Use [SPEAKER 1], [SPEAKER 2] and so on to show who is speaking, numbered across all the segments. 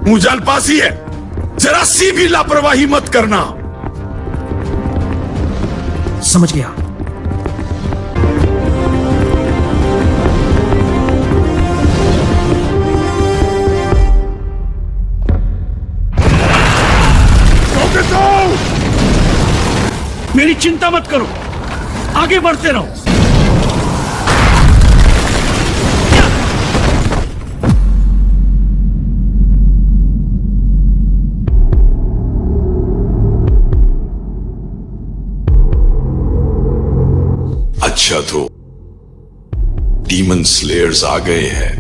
[SPEAKER 1] मुजालपासी है, जरा सी भी लापरवाही मत करना।
[SPEAKER 2] समझ गया।
[SPEAKER 3] मेरी चिंता मत करो, आगे बढ़ते रहो।
[SPEAKER 1] अच्छा तो डीमन स्लेयर्स आ गए हैं।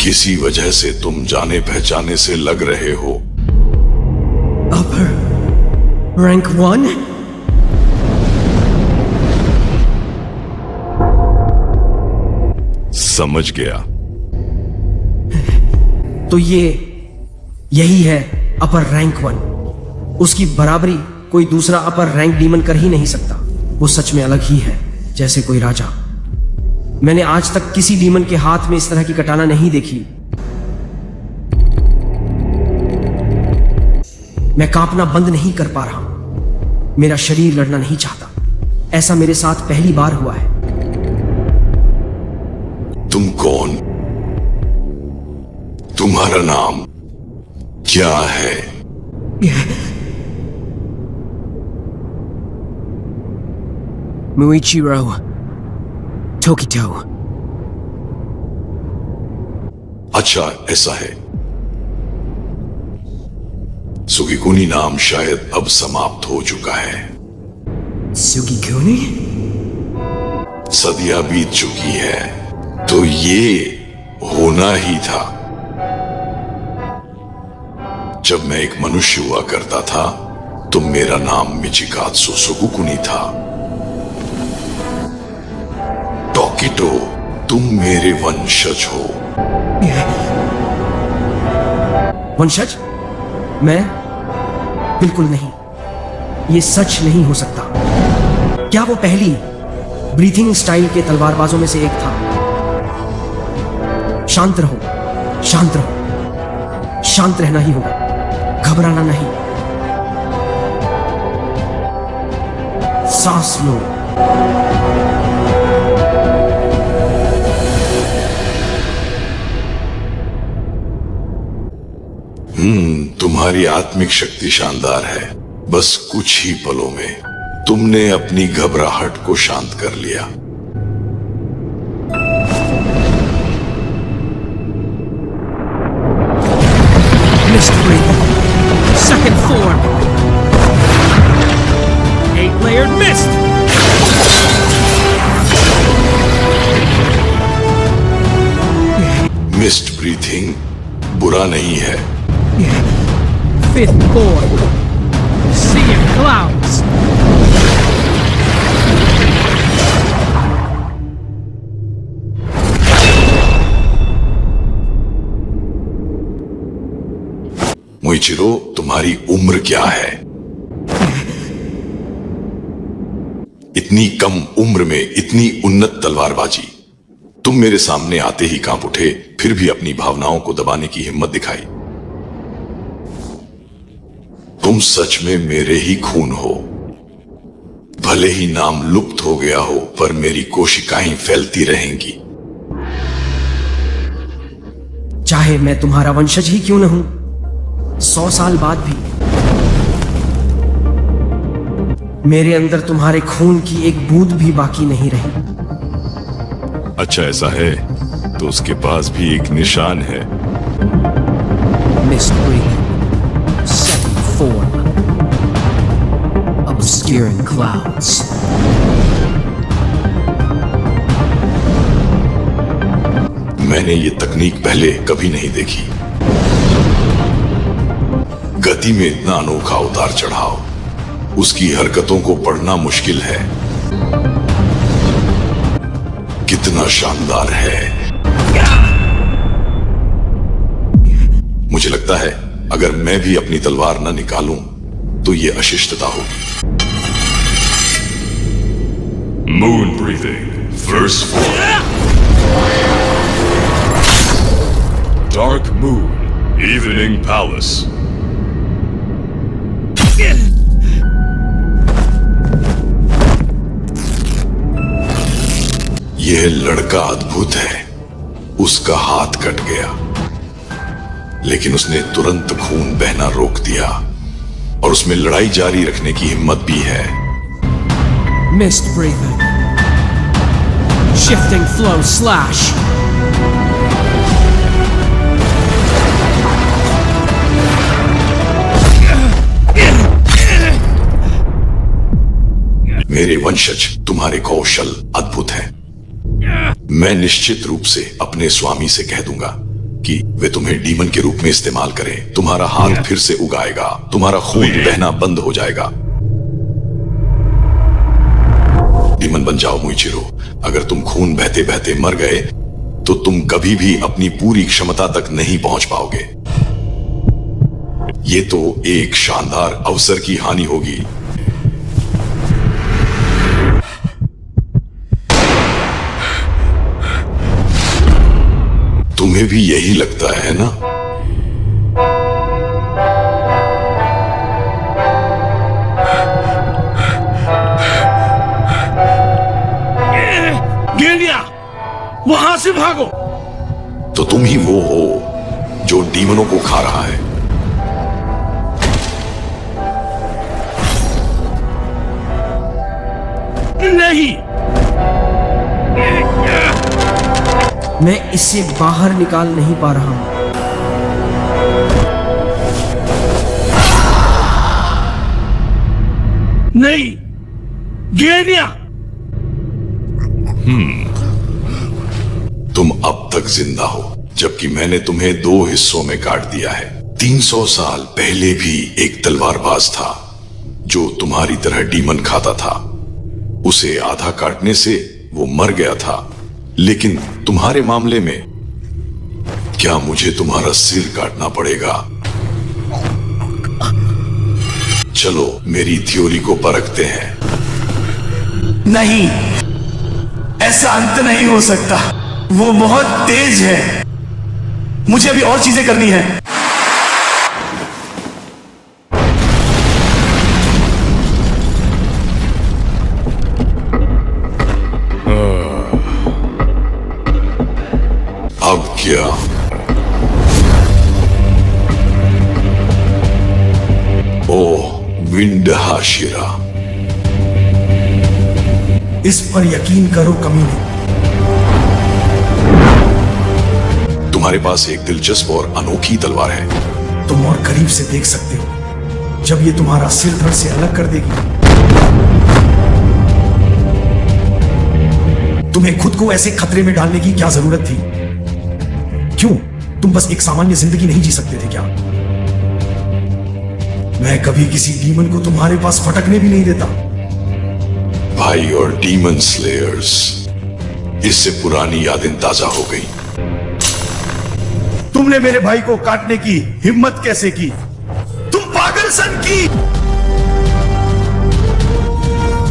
[SPEAKER 1] किसी वजह से तुम जाने पहचाने से लग रहे हो।
[SPEAKER 2] अपर रैंक 1?
[SPEAKER 1] समझ गया।
[SPEAKER 2] तो यही है अपर रैंक 1। उसकी बराबरी कोई दूसरा अपर रैंक डीमन कर ही नहीं सकता। वो सच में अलग ही है, जैसे कोई राजा। मैंने आज तक किसी डीमन के हाथ में इस तरह की कटाना नहीं देखी। मैं कांपना बंद नहीं कर पा रहा। मेरा शरीर लड़ना नहीं चाहता। ऐसा मेरे साथ पहली बार हुआ है।
[SPEAKER 1] तुम कौन? तुम्हारा नाम क्या है?
[SPEAKER 2] मुइचिरो टोकितो।
[SPEAKER 1] अच्छा ऐसा है। सुगिकुनी नाम शायद अब समाप्त हो चुका है।
[SPEAKER 2] सुगिकुनी?
[SPEAKER 1] सदियां बीत चुकी है, तो ये होना ही था। जब मैं एक मनुष्य हुआ करता था तो मेरा नाम मिचिकात्सु सुगुकुनी था। टोकितो, तुम मेरे वंशज हो।
[SPEAKER 2] वंशज? मैं? बिल्कुल नहीं। ये सच नहीं हो सकता। क्या वो पहली ब्रीथिंग स्टाइल के तलवारबाजों में से एक था? शांत रहो, शांत रहो। शांत रहना ही होगा, घबराना नहीं। सांस लो।
[SPEAKER 1] तुम्हारी आत्मिक शक्ति शानदार है। बस कुछ ही पलों में तुमने अपनी घबराहट को शांत कर लिया।
[SPEAKER 3] Mystery. Second form. 8-layered mist.
[SPEAKER 1] Mist breathing बुरा नहीं है।
[SPEAKER 3] Fifth form. Seeing clouds.
[SPEAKER 1] मुइचिरो, तुम्हारी उम्र क्या है? इतनी कम उम्र में इतनी उन्नत तलवारबाजी। तुम मेरे सामने आते ही कांप उठे, फिर भी अपनी भावनाओं को दबाने की हिम्मत दिखाई। तुम सच में मेरे ही खून हो। भले ही नाम लुप्त हो गया हो, पर मेरी कोशिकाएं फैलती रहेंगी।
[SPEAKER 2] चाहे मैं तुम्हारा वंशज ही क्यों न हूं, 100 साल बाद भी मेरे अंदर तुम्हारे खून की एक बूंद भी बाकी नहीं रही।
[SPEAKER 1] अच्छा ऐसा है तो उसके पास भी एक निशान है।
[SPEAKER 3] Mystery. Second form. Obscuring clouds.
[SPEAKER 1] मैंने ये तकनीक पहले कभी नहीं देखी। गति में इतना अनोखा उतार चढ़ाव, उसकी हरकतों को पढ़ना मुश्किल है। कितना शानदार है। मुझे लगता है अगर मैं भी अपनी तलवार न निकालूं तो ये अशिष्टता होगी।
[SPEAKER 4] Moon breathing, first form. Dark Moon, Evening Palace.
[SPEAKER 1] यह लड़का अद्भुत है। उसका हाथ कट गया, लेकिन उसने तुरंत खून बहना रोक दिया और उसमें लड़ाई जारी रखने की हिम्मत भी है।
[SPEAKER 5] Mist breathing. Shifting flow slash.
[SPEAKER 1] मेरे वंशज, तुम्हारे कौशल अद्भुत हैं। मैं निश्चित रूप से अपने स्वामी से कह दूंगा कि वे तुम्हें डीमन के रूप में इस्तेमाल करें। तुम्हारा हाथ फिर से उगाएगा, तुम्हारा खून बहना बंद हो जाएगा। डीमन बन जाओ मुइचिरो। अगर तुम खून बहते बहते मर गए तो तुम कभी भी अपनी पूरी क्षमता तक नहीं पहुंच पाओगे। ये तो एक शानदार अवसर की हानि होगी। तुम्हें भी यही लगता है ना?
[SPEAKER 3] गेलिया, वहां से भागो।
[SPEAKER 1] तो तुम ही वो हो जो डीमनों को खा रहा है।
[SPEAKER 3] नहीं,
[SPEAKER 2] मैं इससे बाहर निकाल नहीं पा रहा हूं।
[SPEAKER 3] नहीं, गेलिया।
[SPEAKER 1] तुम अब तक जिंदा हो, जबकि मैंने तुम्हें 2 हिस्सों में काट दिया है। 300 साल पहले भी एक तलवारबाज था जो तुम्हारी तरह डीमन खाता था। उसे आधा काटने से वो मर गया था, लेकिन तुम्हारे मामले में क्या मुझे तुम्हारा सिर काटना पड़ेगा? चलो मेरी थ्योरी को परखते हैं।
[SPEAKER 6] नहीं, ऐसा अंत नहीं हो सकता। वो बहुत तेज है। मुझे अभी और चीजें करनी है।
[SPEAKER 1] अब क्या? ओह विंडहाशिरा,
[SPEAKER 6] इस पर यकीन करो कमीने।
[SPEAKER 1] तुम्हारे पास एक दिलचस्प और अनोखी तलवार है।
[SPEAKER 6] तुम और करीब से देख सकते हो जब ये तुम्हारा सिर धड़ से अलग कर देगी। तुम्हें खुद को ऐसे खतरे में डालने की क्या जरूरत थी? क्यों तुम बस एक सामान्य जिंदगी नहीं जी सकते थे क्या? मैं कभी किसी डीमन को तुम्हारे पास फटकने भी नहीं देता।
[SPEAKER 1] भाई और डीमन स्लेयर्स, इससे पुरानी यादें ताजा हो गई।
[SPEAKER 6] तुमने मेरे भाई को काटने की हिम्मत कैसे की? तुम पागल सन की।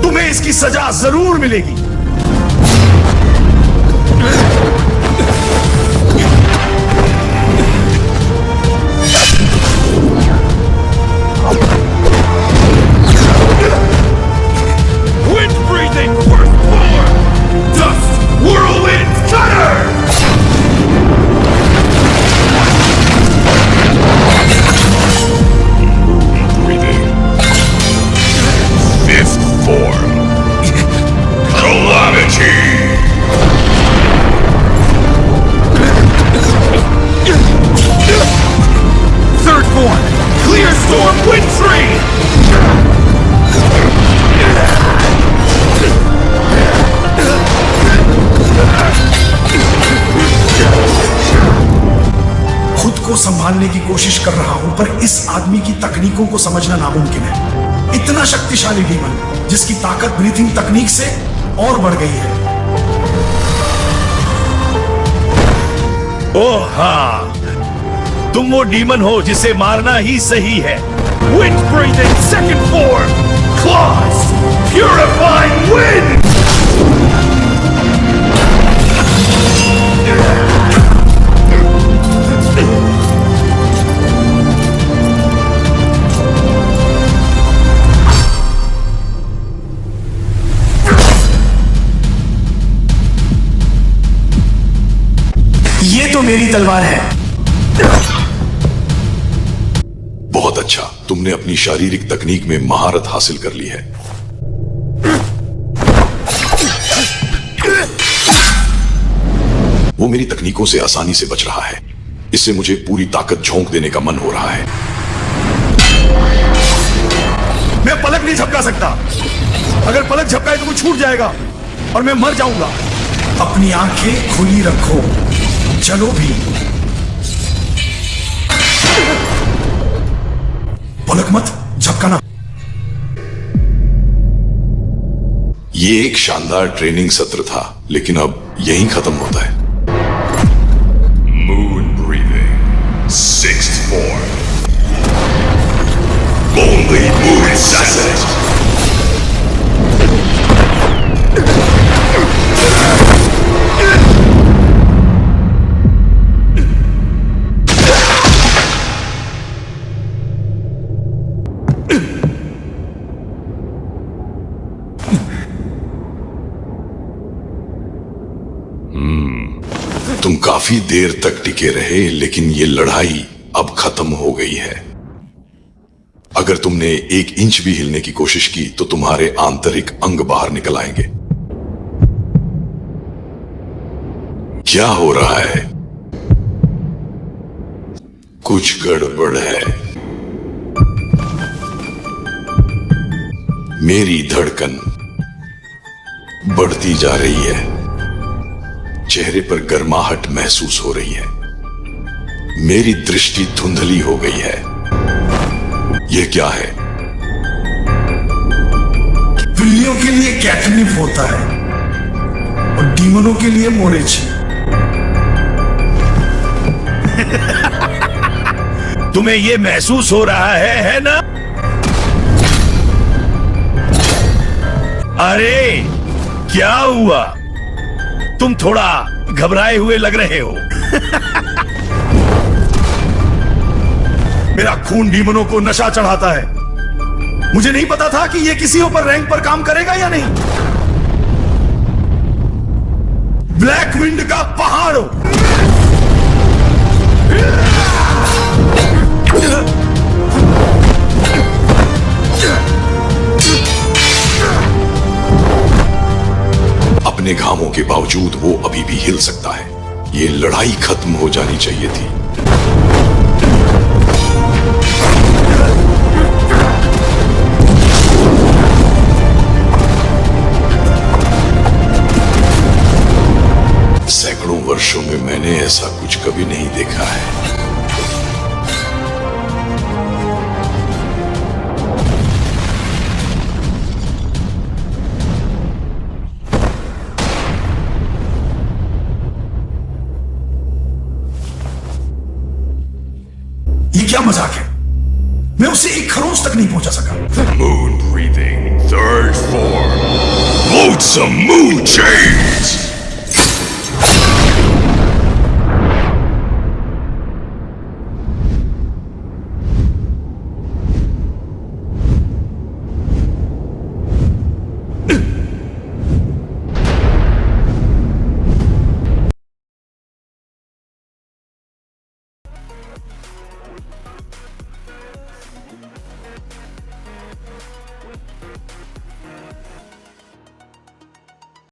[SPEAKER 6] तुम्हें इसकी सजा जरूर मिलेगी।
[SPEAKER 4] Wind breathing first floor! Dust whirlwind cutter! Moon breathing. Fifth form. Calamity! Third form. Clear storm wind tree!
[SPEAKER 6] खुद को संभालने की कोशिश कर रहा हूं, पर इस आदमी की तकनीकों को समझना नामुमकिन है। इतना शक्तिशाली डीमन जिसकी ताकत ब्रीथिंग तकनीक से और बढ़ गई है।
[SPEAKER 3] ओह हाँ, तुम वो डीमन हो जिसे मारना ही सही है।
[SPEAKER 4] Wind breathing second form! Claws! Purifying wind!
[SPEAKER 6] मेरी तलवार है।
[SPEAKER 1] बहुत अच्छा, तुमने अपनी शारीरिक तकनीक में महारत हासिल कर ली है। वो मेरी तकनीकों से आसानी से बच रहा है। इससे मुझे पूरी ताकत झोंक देने का मन हो रहा है।
[SPEAKER 6] मैं पलक नहीं झपका सकता। अगर पलक झपकाए तो वो छूट जाएगा और मैं मर जाऊंगा। अपनी आंखें खुली रखो, चलो भी। पलक मत झपकाना।
[SPEAKER 1] ये एक शानदार ट्रेनिंग सत्र था, लेकिन अब यहीं खत्म होता है।
[SPEAKER 4] Moon breathing. 6th form. Only moon assassin.
[SPEAKER 1] तुम काफी देर तक टिके रहे, लेकिन ये लड़ाई अब खत्म हो गई है। अगर तुमने 1 इंच भी हिलने की कोशिश की तो तुम्हारे आंतरिक अंग बाहर निकल आएंगे। क्या हो रहा है? कुछ गड़बड़ है। मेरी धड़कन बढ़ती जा रही है। चेहरे पर गर्माहट महसूस हो रही है। मेरी दृष्टि धुंधली हो गई है। यह क्या है?
[SPEAKER 6] बिल्लियों के लिए कैटनिप होता है और डीमनों के लिए मोरेची।
[SPEAKER 3] तुम्हें ये महसूस हो रहा है ना? अरे क्या हुआ? तुम थोड़ा घबराए हुए लग रहे हो।
[SPEAKER 6] मेरा खून डीमनों को नशा चढ़ाता है। मुझे नहीं पता था कि यह किसी ऊपर रैंक पर काम करेगा या नहीं। ब्लैक विंड का पहाड़ हो।
[SPEAKER 1] अपने घावों के बावजूद वो अभी भी हिल सकता है। ये लड़ाई खत्म हो जानी चाहिए थी। सैकड़ों वर्षों में मैंने ऐसा कुछ कभी नहीं देखा है।
[SPEAKER 6] ये क्या मजाक है? मैं उसे 1 खरोंच तक नहीं पहुंचा सका।
[SPEAKER 4] Moon breathing. 3rd form. Loadsome moon chains.